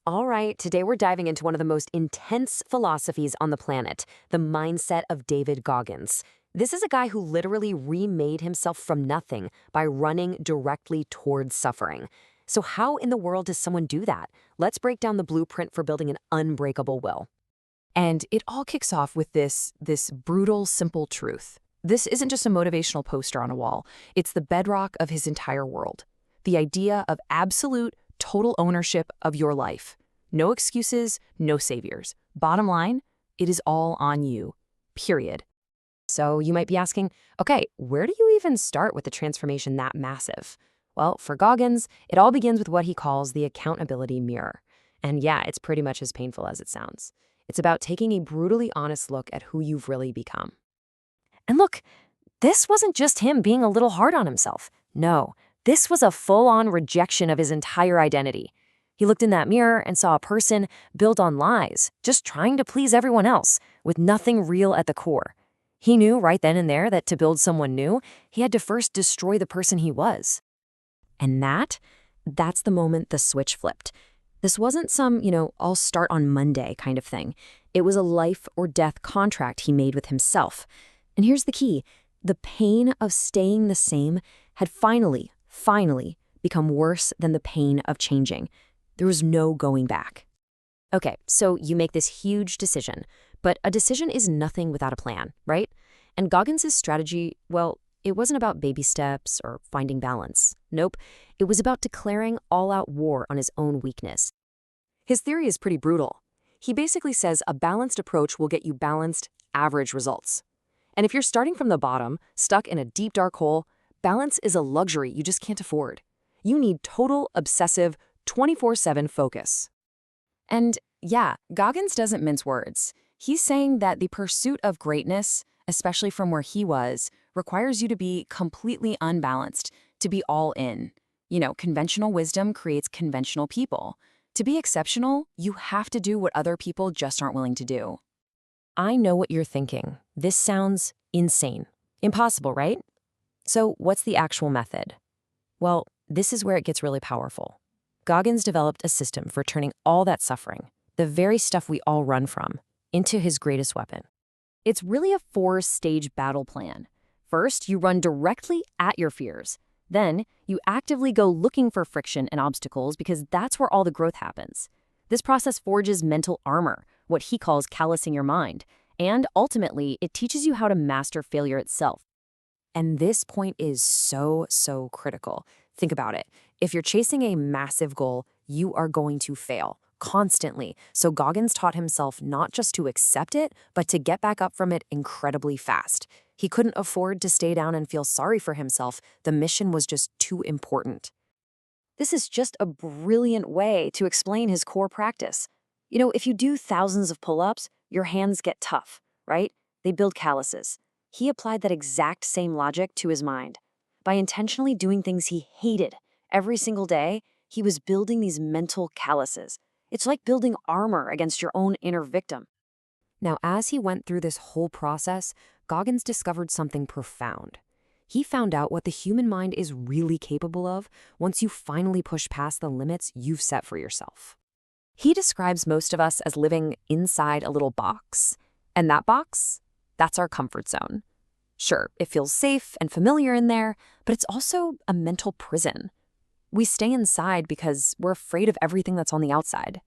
All right, today we're diving into one of the most intense philosophies on the planet, the mindset of David Goggins. This is a guy who literally remade himself from nothing by running directly towards suffering. So how in the world does someone do that? Let's break down the blueprint for building an unbreakable will. And it all kicks off with this brutal, simple truth. This isn't just a motivational poster on a wall. It's the bedrock of his entire world. The idea of absolute, total ownership of your life. No excuses, no saviors. Bottom line, it is all on you. Period. So you might be asking, okay, where do you even start with a transformation that massive? Well, for Goggins, it all begins with what he calls the accountability mirror. And yeah, it's pretty much as painful as it sounds. It's about taking a brutally honest look at who you've really become. And look, this wasn't just him being a little hard on himself. No, this was a full-on rejection of his entire identity. He looked in that mirror and saw a person built on lies, just trying to please everyone else, with nothing real at the core. He knew right then and there that to build someone new, he had to first destroy the person he was. And that's the moment the switch flipped. This wasn't some, I'll start on Monday kind of thing. It was a life or death contract he made with himself. And here's the key. The pain of staying the same had finally become worse than the pain of changing. There was no going back. Okay, so you make this huge decision, but a decision is nothing without a plan, right? And Goggins' strategy, well, it wasn't about baby steps or finding balance. Nope, it was about declaring all-out war on his own weakness. His theory is pretty brutal. He basically says a balanced approach will get you balanced, average results. And if you're starting from the bottom, stuck in a deep, dark hole, balance is a luxury you just can't afford. You need total, obsessive, 24/7 focus. And yeah, Goggins doesn't mince words. He's saying that the pursuit of greatness, especially from where he was, requires you to be completely unbalanced, to be all in. Conventional wisdom creates conventional people. To be exceptional, you have to do what other people just aren't willing to do. I know what you're thinking. This sounds insane. Impossible, right? So what's the actual method? Well, this is where it gets really powerful. Goggins developed a system for turning all that suffering, the very stuff we all run from, into his greatest weapon. It's really a 4-stage battle plan. First, you run directly at your fears. Then, you actively go looking for friction and obstacles because that's where all the growth happens. This process forges mental armor, what he calls callousing your mind, and ultimately, it teaches you how to master failure itself. And this point is so critical. Think about it. If you're chasing a massive goal, you are going to fail constantly. So Goggins taught himself not just to accept it, but to get back up from it incredibly fast. He couldn't afford to stay down and feel sorry for himself. The mission was just too important. This is just a brilliant way to explain his core practice. If you do thousands of pull-ups, your hands get tough, right? They build calluses. He applied that exact same logic to his mind. By intentionally doing things he hated every single day, he was building these mental calluses. It's like building armor against your own inner victim. Now, as he went through this whole process, Goggins discovered something profound. He found out what the human mind is really capable of once you finally push past the limits you've set for yourself. He describes most of us as living inside a little box. And that box, that's our comfort zone. Sure, it feels safe and familiar in there, but it's also a mental prison. We stay inside because we're afraid of everything that's on the outside.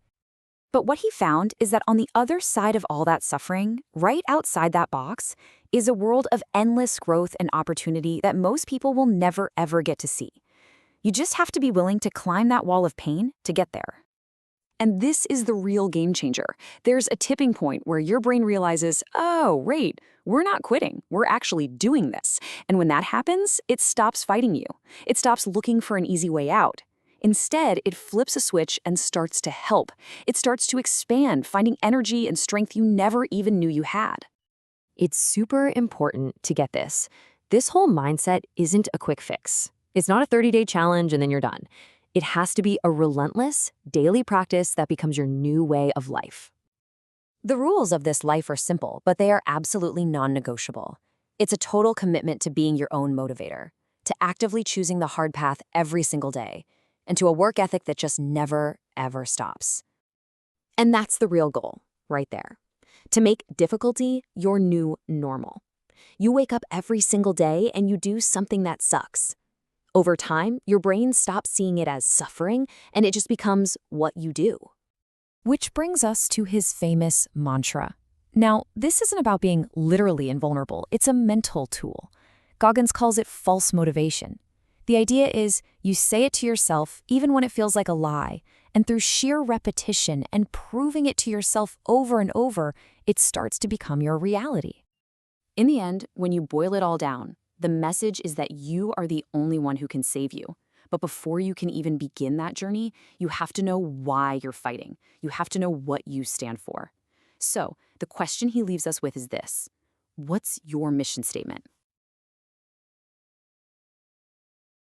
But what he found is that on the other side of all that suffering, right outside that box, is a world of endless growth and opportunity that most people will never, ever get to see. You just have to be willing to climb that wall of pain to get there. And this is the real game changer. There's a tipping point where your brain realizes, oh, wait, we're not quitting. We're actually doing this. And when that happens, it stops fighting you. It stops looking for an easy way out. Instead, it flips a switch and starts to help. It starts to expand, finding energy and strength you never even knew you had. It's super important to get this. This whole mindset isn't a quick fix. It's not a 30-day challenge and then you're done. It has to be a relentless, daily practice that becomes your new way of life. The rules of this life are simple, but they are absolutely non-negotiable. It's a total commitment to being your own motivator, to actively choosing the hard path every single day, and to a work ethic that just never, ever stops. And that's the real goal, right there. To make difficulty your new normal. You wake up every single day and you do something that sucks. Over time, your brain stops seeing it as suffering and it just becomes what you do. Which brings us to his famous mantra. Now, this isn't about being literally invulnerable, it's a mental tool. Goggins calls it false motivation. The idea is you say it to yourself even when it feels like a lie, and through sheer repetition and proving it to yourself over and over, it starts to become your reality. In the end, when you boil it all down, the message is that you are the only one who can save you. But before you can even begin that journey, you have to know why you're fighting. You have to know what you stand for. So, the question he leaves us with is this: what's your mission statement?